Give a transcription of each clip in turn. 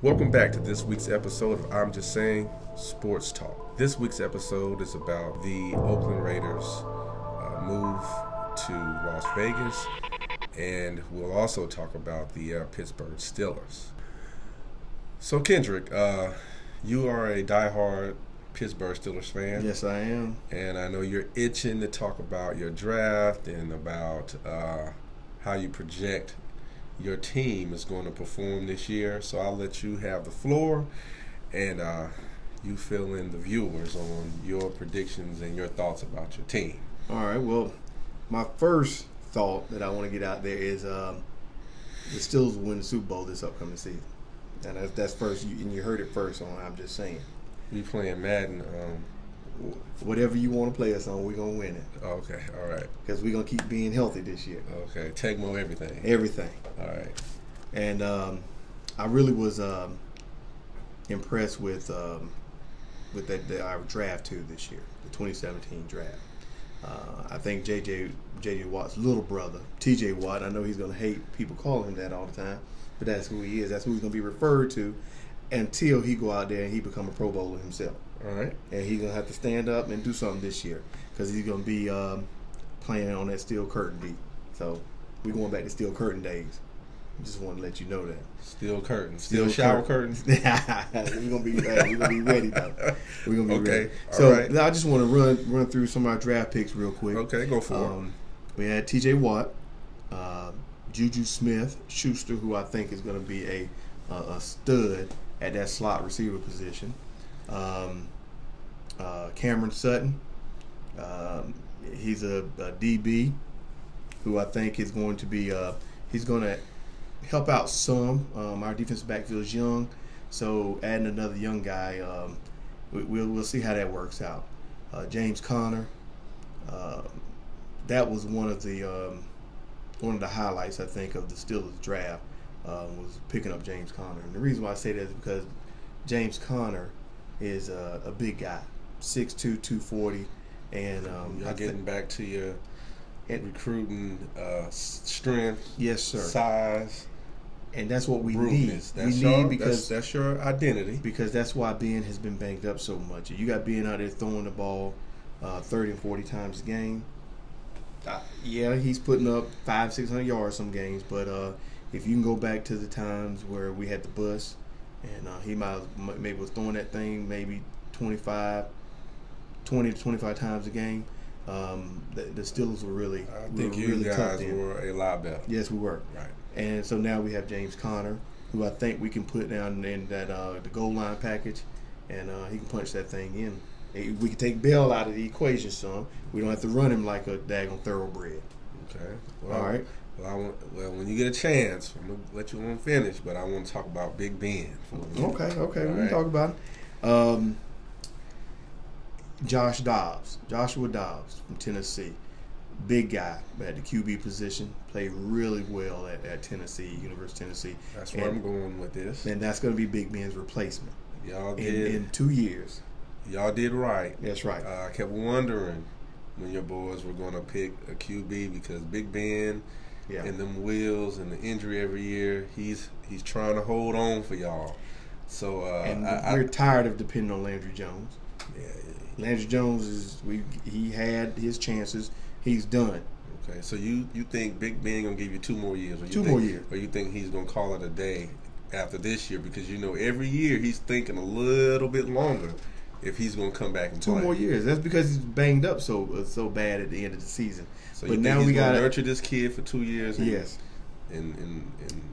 Welcome back to this week's episode of I'm Just Saying Sports Talk. This week's episode is about the Oakland Raiders move to Las Vegas, and we'll also talk about the Pittsburgh Steelers. So Kendrick, you are a diehard Pittsburgh Steelers fan. Yes, I am. And I know you're itching to talk about your draft and about how you project your team is going to perform this year. So I'll let you have the floor, and you fill in the viewers on your predictions and your thoughts about your team. All right. Well, my first thought that I want to get out there is the Steelers will win the Super Bowl this upcoming season. And that's first, and you heard it first on I'm Just Saying. We playing Madden. Whatever you want to play us on, we're going to win it. Okay, all right. Because we're going to keep being healthy this year. Okay, Tecmo everything. Everything. All right. And I really was impressed with our draft, too, this year, the 2017 draft. I think J.J. Watt's little brother, T.J. Watt, I know he's going to hate people calling him that all the time, but that's who he is. That's who he's going to be referred to until he go out there and he become a Pro Bowler himself. All right. And he's going to have to stand up and do something this year because he's going to be playing on that steel curtain beat. So we're going back to steel curtain days. Just want to let you know that. Steel curtains. Steel shower curtains. We're gonna be ready though. We're gonna be ready. All So right. I just want to run through some of our draft picks real quick. Okay, go for it. We had T.J. Watt, Juju Smith-Schuster, who I think is going to be a stud at that slot receiver position. Cameron Sutton, he's a DB who I think is going to be he's going to help out some. Our defensive backfield is young, so adding another young guy, we'll see how that works out. James Conner, that was one of the highlights I think of the Steelers draft, was picking up James Conner. And the reason why I say that is because James Conner is a big guy, 6'2", 240, and Y'all getting back to your recruiting strength, yes, sir, size, and that's what we rudeness. need. Because that's your identity. Because that's why Ben has been banged up so much. You got Ben out there throwing the ball 30 and 40 times a game. Yeah, he's putting up 500-600 yards some games, but if you can go back to the times where we had the bus, and he maybe was throwing that thing maybe 20 to 25 times a game. The Steelers were really, I think you really guys were a lot better. Yes, we were. Right. And so now we have James Conner, who I think we can put down in that the goal line package, and he can punch that thing in. We can take Bell out of the equation some. We don't have to run him like a daggone thoroughbred. Okay. Well, all right. Well, when you get a chance, I'm gonna let you finish, but I want to talk about Big Ben. Okay. We can talk about it. Joshua Dobbs from Tennessee, big guy at the QB position, played really well at Tennessee, University of Tennessee. That's where I'm going with this. And that's going to be Big Ben's replacement. Y'all did in 2 years. Y'all did right. That's right. I kept wondering when your boys were going to pick a QB because Big Ben and them wheels and the injury every year, he's trying to hold on for y'all. So we're tired of depending on Landry Jones. Yeah. Landry Jones he had his chances. He's done. Okay, so you think Big Ben gonna give you 2 more years? Or 2 more years. Or you think he's gonna call it a day after this year? Because every year he's thinking a little bit longer if he's gonna come back and play. 2 more years. That's because he's banged up so bad at the end of the season. So but you now think we he's gonna got nurture this kid for 2 years? Yes. And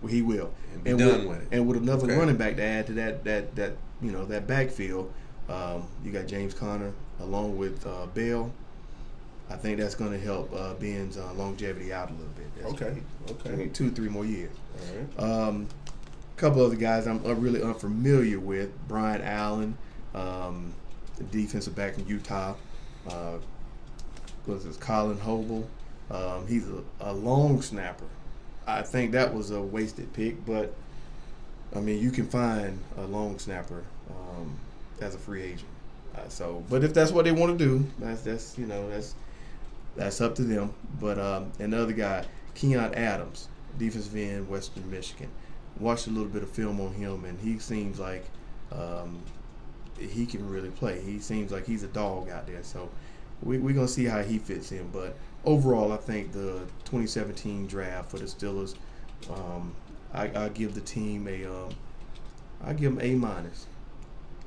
he will. And be done with it. And with another running back to add to that backfield, you got James Conner along with Bell. I think that's going to help Ben's longevity out a little bit. Okay. 2-3 more years. All right. A couple other guys I'm really unfamiliar with. Brian Allen, the defensive back in Utah. Colin Hobel. He's a long snapper. I think that was a wasted pick, but I mean you can find a long snapper as a free agent. But if that's what they want to do, that's up to them. But another guy, Keon Adams, defensive end, Western Michigan. watched a little bit of film on him, and he seems like he can really play. He seems like he's a dog out there. So we're going to see how he fits in. But overall, I think the 2017 draft for the Steelers, I give the team I give them A-.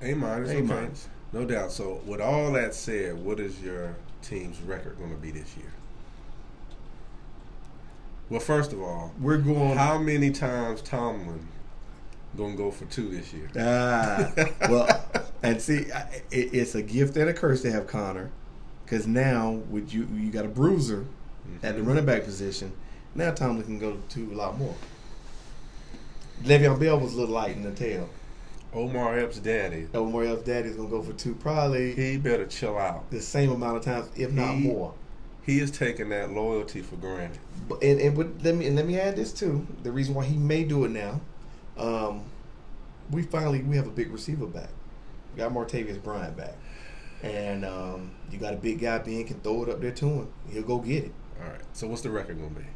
A-, okay. No doubt. So with all that said, what is your team's record going to be this year? Well, first of all, we're going. How many times Tomlin gonna go for 2 this year? Well, and see, it's a gift and a curse to have Connor, because now with you got a bruiser at the running back position. Now Tomlin can go to a lot more. Le'Veon Bell was a little light in the tail. Omar Epps' daddy. Omar Epps' daddy is gonna go for 2, probably. He better chill out. The same amount of times, if not more. He is taking that loyalty for granted. But let me add this too. The reason why he may do it now, we have a big receiver back. We got Martavius Bryant back, and you got a big guy. Ben can throw it up there to him. He'll go get it. All right. So what's the record gonna be?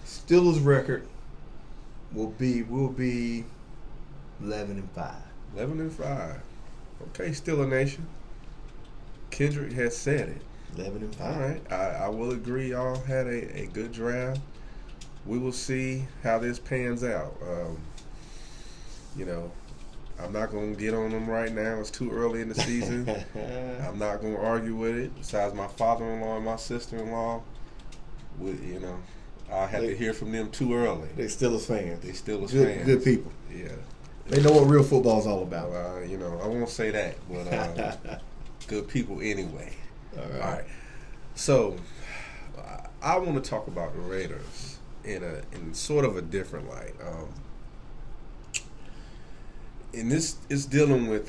Steelers' record will be 11-5. 11-5. Okay, Steeler Nation. Kendrick has said it. 11-5. All right. I will agree. Y'all had a good draft. We will see how this pans out. I'm not going to get on them right now. It's too early in the season. I'm not going to argue with it. Besides my father-in-law and my sister-in-law, I had to hear from them too early. They Steelers fans. They Steelers fans. Good people. Yeah. They know what real football is all about. I won't say that, but good people anyway. All right. So, I want to talk about the Raiders in sort of a different light. And this is dealing with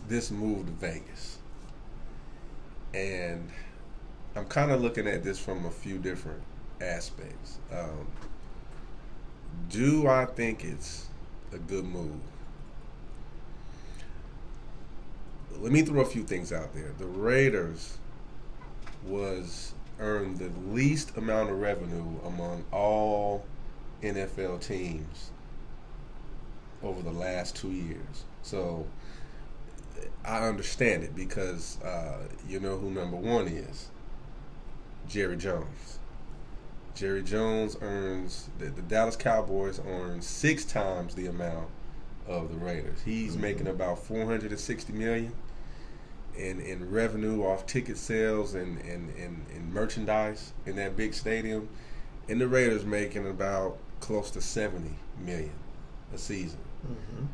this move to Vegas. And I'm kind of looking at this from a few different aspects. Do I think it's a good move? Let me throw a few things out there. The Raiders earned the least amount of revenue among all NFL teams over the last 2 years. So I understand it because you know who number one is. Jerry Jones. Jerry Jones earns, the Dallas Cowboys earn 6 times the amount of the Raiders. He's making about $460 million in revenue off ticket sales and merchandise in that big stadium, and the Raiders making about close to $70 million a season.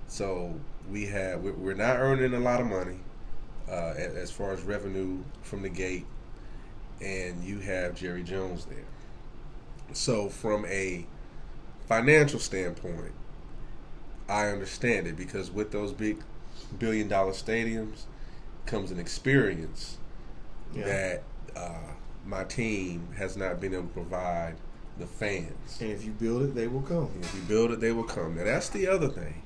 So we're not earning a lot of money as far as revenue from the gate, and you have Jerry Jones there. So from a financial standpoint, I understand it, because with those big billion-dollar stadiums comes an experience that my team has not been able to provide the fans. And if you build it, they will come. And if you build it, they will come. Now, that's the other thing.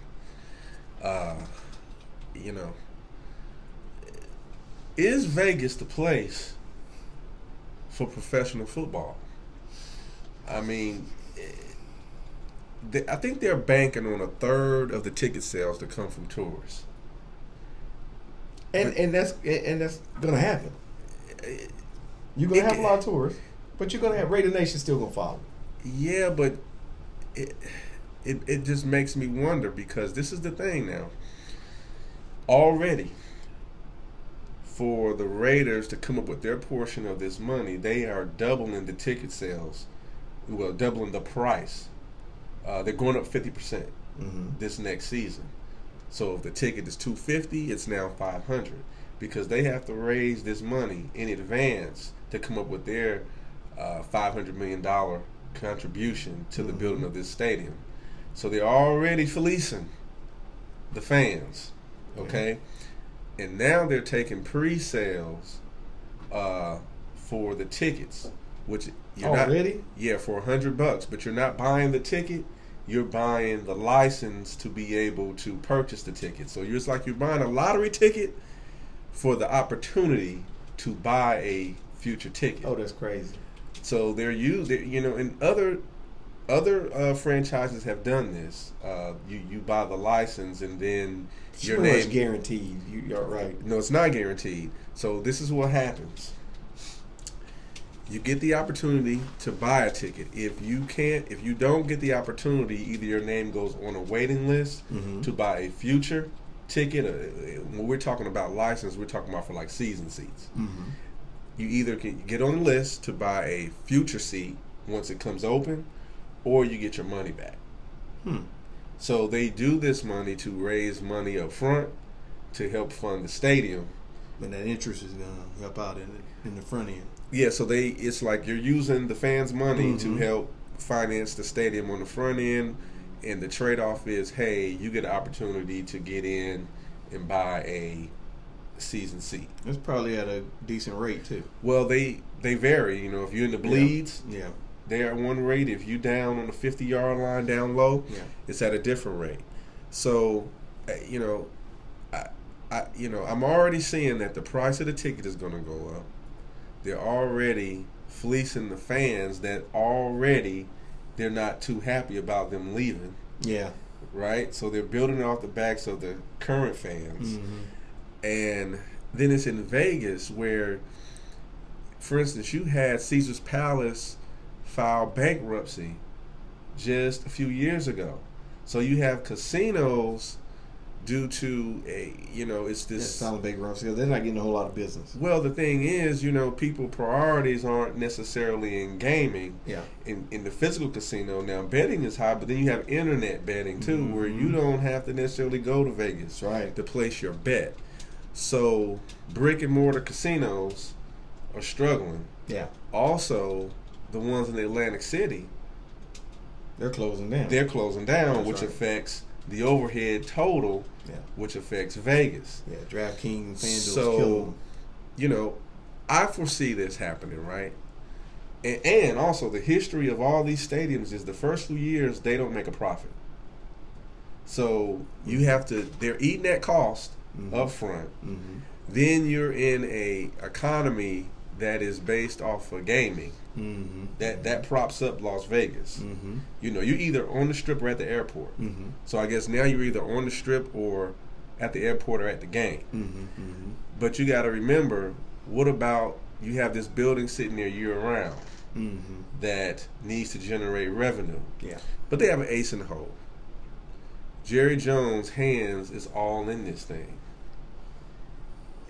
Is Vegas the place for professional football? I mean, I think they're banking on 1/3 of the ticket sales to come from tourists. And that's gonna happen. You're gonna have a lot of tourists, but you're gonna have Raider Nation still gonna follow. Yeah, but it just makes me wonder, because this is the thing now. Already, for the Raiders to come up with their portion of this money, they are doubling the ticket sales. Well, doubling the price. They're going up 50% this next season. So if the ticket is $250, it's now $500, because they have to raise this money in advance to come up with their $500 million contribution to the building of this stadium. So they're already fleecing the fans, okay? And now they're taking pre-sales for the tickets, which you're already? Yeah, for $100, but you're not buying the ticket. You're buying the license to be able to purchase the ticket. So it's like you're buying a lottery ticket for the opportunity to buy a future ticket. Oh, that's crazy. So they're used, in other Other franchises have done this. You buy the license and then your pretty name much guaranteed. You're right. No, it's not guaranteed. So this is what happens. You get the opportunity to buy a ticket. If you don't get the opportunity, either your name goes on a waiting list to buy a future ticket. When we're talking about license, we're talking about for like season seats. You either can get on the list to buy a future seat once it comes open, or you get your money back. So they do this money to raise money up front to help fund the stadium. And that interest is going to help out in the front end. Yeah, so it's like you're using the fans' money to help finance the stadium on the front end, and the trade-off is, hey, you get an opportunity to get in and buy a season seat. It's probably at a decent rate too. Well, they vary. You know, if you're in the bleeds, yeah. they're at one rate. If you down on the 50-yard line down low, it's at a different rate. So, I'm already seeing that the price of the ticket is going to go up. They're already fleecing the fans that already they're not too happy about them leaving. Yeah. Right? So they're building it off the backs of the current fans. And then it's in Vegas where, for instance, you had Caesar's Palace file bankruptcy just a few years ago. So you have casinos due to it's this filing bankruptcy. They're not getting a whole lot of business. Well, the thing is, people priorities aren't necessarily in gaming. Yeah. In the physical casino now, betting is high, but then you have internet betting too, where you don't have to necessarily go to Vegas to place your bet. So brick and mortar casinos are struggling. Yeah. Also, the ones in Atlantic City, they're closing down. That's which affects the overhead total, which affects Vegas. Yeah, DraftKings, FanDuel's So, I foresee this happening, right? And also, the history of all these stadiums is the first few years, they don't make a profit. So, they're eating that cost up front. Then you're in a economy that is based off of gaming. That props up Las Vegas. You're either on the strip or at the airport. So I guess now you're either on the strip or at the airport or at the game. But you got to remember, what about you have this building sitting there year round that needs to generate revenue? Yeah. But they have an ace in the hole. Jerry Jones' hands is all in this thing.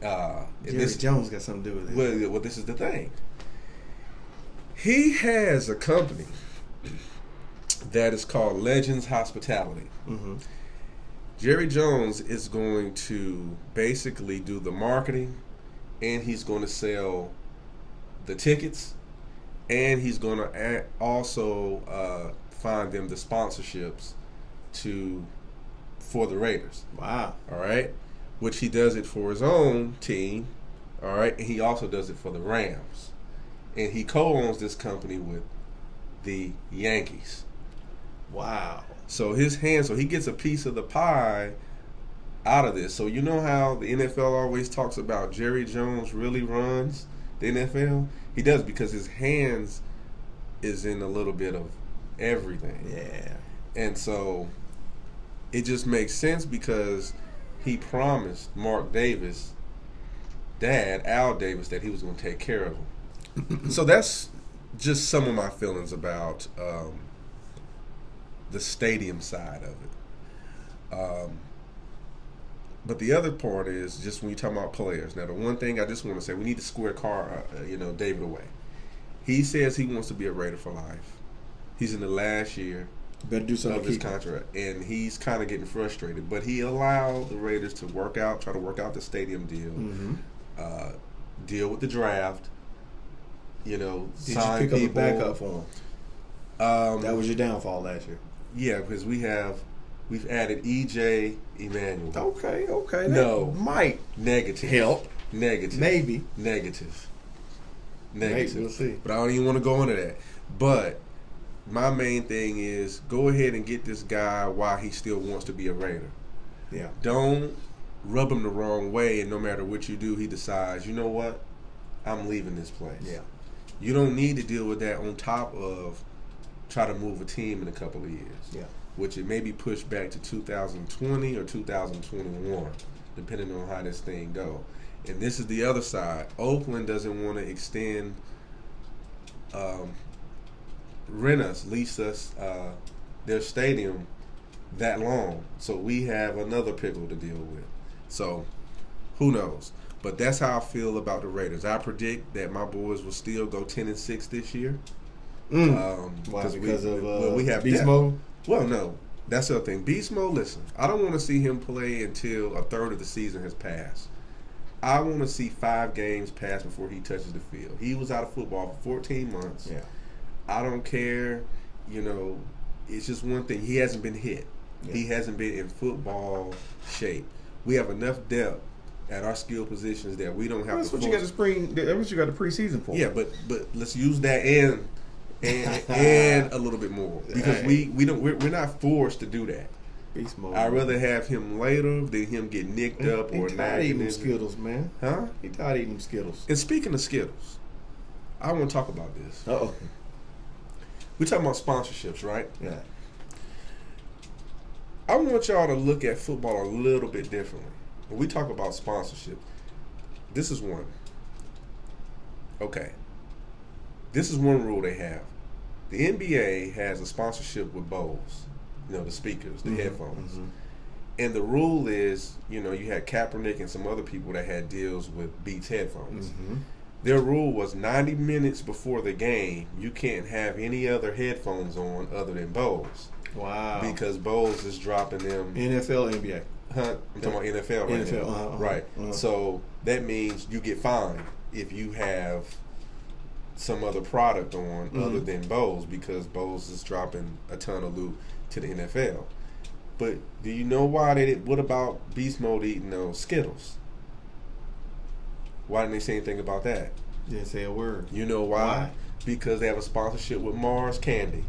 Jerry Jones got something to do with it. Well, this is the thing. He has a company that is called Legends Hospitality. Jerry Jones is going to basically do the marketing, and he's going to sell the tickets, and he's going to also find them the sponsorships for the Raiders. Wow. All right? Which he does it for his own team. All right? And he also does it for the Rams. And he co-owns this company with the Yankees. Wow. So he gets a piece of the pie out of this. So you know how the NFL always talks about Jerry Jones really runs the NFL? He does, because his hands is in a little bit of everything. Yeah. And so it just makes sense, because he promised Mark Davis' dad, Al Davis, that he was going to take care of him. So that's just some of my feelings about the stadium side of it. But the other part is just when you talk about players. Now, the one thing I just want to say, we need to square David away. He says he wants to be a Raider for life. He's in the last year better do something of his contract, and he's kind of getting frustrated. But he allowed the Raiders to try to work out the stadium deal, deal with the draft. Did sign you pick people. up a backup for him? That was your downfall last year. Yeah, because we've added E.J. Emmanuel. Okay. No, that might negative help. Negative, maybe negative. Maybe, we'll see. But I don't even want to go into that. But my main thing is, go ahead and get this guy while he still wants to be a Raider. Yeah. Don't rub him the wrong way, and no matter what you do, he decides, you know what, I'm leaving this place. Yeah. You don't need to deal with that on top of try to move a team in a couple of years. Yeah. Which it may be pushed back to 2020 or 2021, depending on how this thing go. And this is the other side. Oakland doesn't want to extend, lease us their stadium that long. So we have another pickle to deal with. So who knows? But that's how I feel about the Raiders. I predict that my boys will still go 10-6 this year. Why? Because we have beast depth. mode? Well, no. That's the other thing. Beast mode, listen, I don't want to see him play until a third of the season has passed. I want to see 5 games pass before he touches the field. He was out of football for 14 months. Yeah. I don't care. It's just one thing. He hasn't been hit. Yeah. He hasn't been in football shape. We have enough depth at our skill positions that we don't have that's to. That's what you got the preseason for. Yeah, but let's use that and a little bit more, because we're not forced to do that. Beast mode. I'd rather have him later than him get nicked up or tired eating them Skittles, man. Huh? He tired eating them Skittles. And speaking of Skittles, I want to talk about this. Uh-oh. We're talking about sponsorships, right? Yeah. I want y'all to look at football a little bit differently. When we talk about sponsorship, this is one. Okay. This is one rule they have. The NBA has a sponsorship with Bose. The speakers, the headphones. Mm-hmm. And the rule is, you had Kaepernick and some other people that had deals with Beats headphones. Mm-hmm. Their rule was 90 minutes before the game, you can't have any other headphones on other than Bose. Wow. Because Bose is dropping them. NFL, NBA. Huh? I'm talking about NFL right NFL, now. Right. So that means you get fined if you have some other product on other than Bose, because Bose is dropping a ton of loot to the NFL. But do you know why they did? What about Beast Mode eating those Skittles? Why didn't they say anything about that? Didn't say a word. You know why? Because they have a sponsorship with Mars Candy.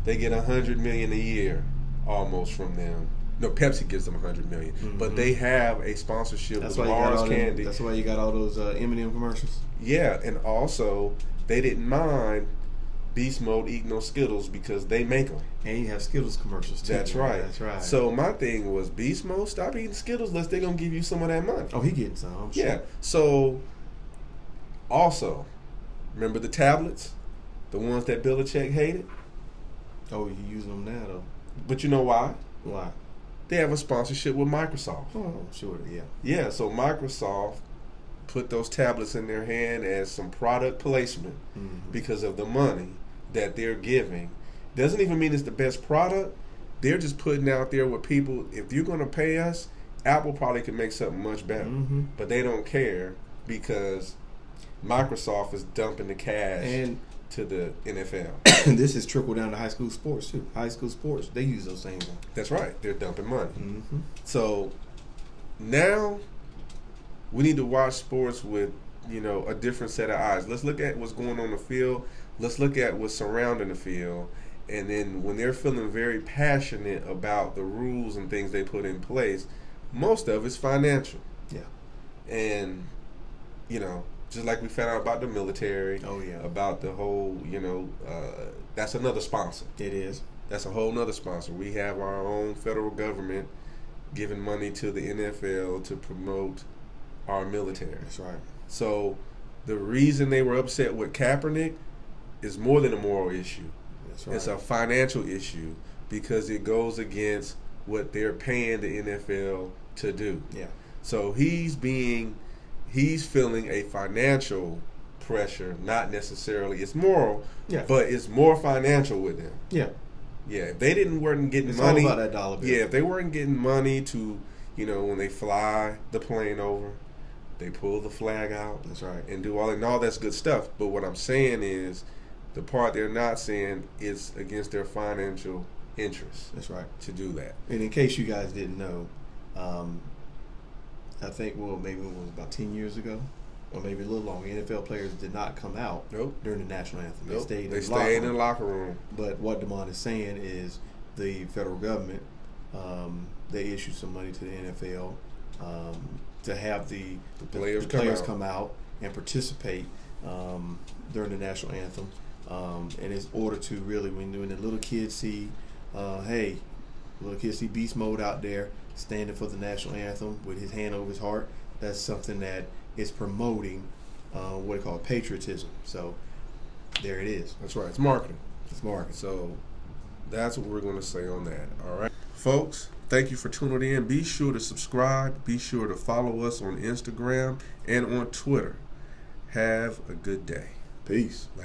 They get $100 million a year almost from them. No, Pepsi gives them $100 million, but they have a sponsorship with Mars Candy. That's why you got all those M&M commercials. Yeah, and also they didn't mind Beast Mode eating those Skittles because they make them. And you have Skittles commercials too. That's right. That's right. So my thing was, Beast Mode, stop eating Skittles unless they're going to give you some of that money. Oh, he getting some, I'm sure. Yeah. So, also, remember the tablets? The ones that Belichick hated? Oh, you using them now, though. But you know why? Why? They have a sponsorship with Microsoft. Oh, sure, yeah. Yeah, so Microsoft put those tablets in their hand as some product placement because of the money that they're giving. Doesn't even mean it's the best product. They're just putting out there with people, if you're going to pay us, Apple probably could make something much better. But they don't care because Microsoft is dumping the cash to the NFL. And this is trickled down to high school sports, too. High school sports, they use those same ones. That's right. They're dumping money. So now we need to watch sports with, a different set of eyes. Let's look at what's going on the field. Let's look at what's surrounding the field. And then when they're feeling very passionate about the rules and things they put in place, most of it's financial. Yeah. And, just like we found out about the military. Oh, yeah. About the whole, that's another sponsor. It is. That's a whole nother sponsor. We have our own federal government giving money to the NFL to promote our military. That's right. So the reason they were upset with Kaepernick is more than a moral issue. That's right. It's a financial issue because it goes against what they're paying the NFL to do. Yeah. So he's feeling a financial pressure, not necessarily it's moral, but it's more financial with them. Yeah. Yeah, if they weren't getting it's money, all about that dollar bill. Yeah, if they weren't getting money to, when they fly the plane over, they pull the flag out. That's right. And do all that's good stuff. But what I'm saying is, the part they're not saying is against their financial interests. That's right. To do that. And in case you guys didn't know, I think maybe it was about 10 years ago, or maybe a little longer. NFL players did not come out during the national anthem. Nope. They stayed in the locker room. But what Damon is saying is the federal government, they issued some money to the NFL to have the players come out and participate during the national anthem. And it's order to really, when the little kids see, little kids see Beast Mode out there standing for the national anthem with his hand over his heart, that's something that is promoting what they call patriotism. So there it is. That's right. It's marketing. It's marketing. So that's what we're going to say on that. All right, folks. Thank you for tuning in. Be sure to subscribe. Be sure to follow us on Instagram and on Twitter. Have a good day. Peace. Later.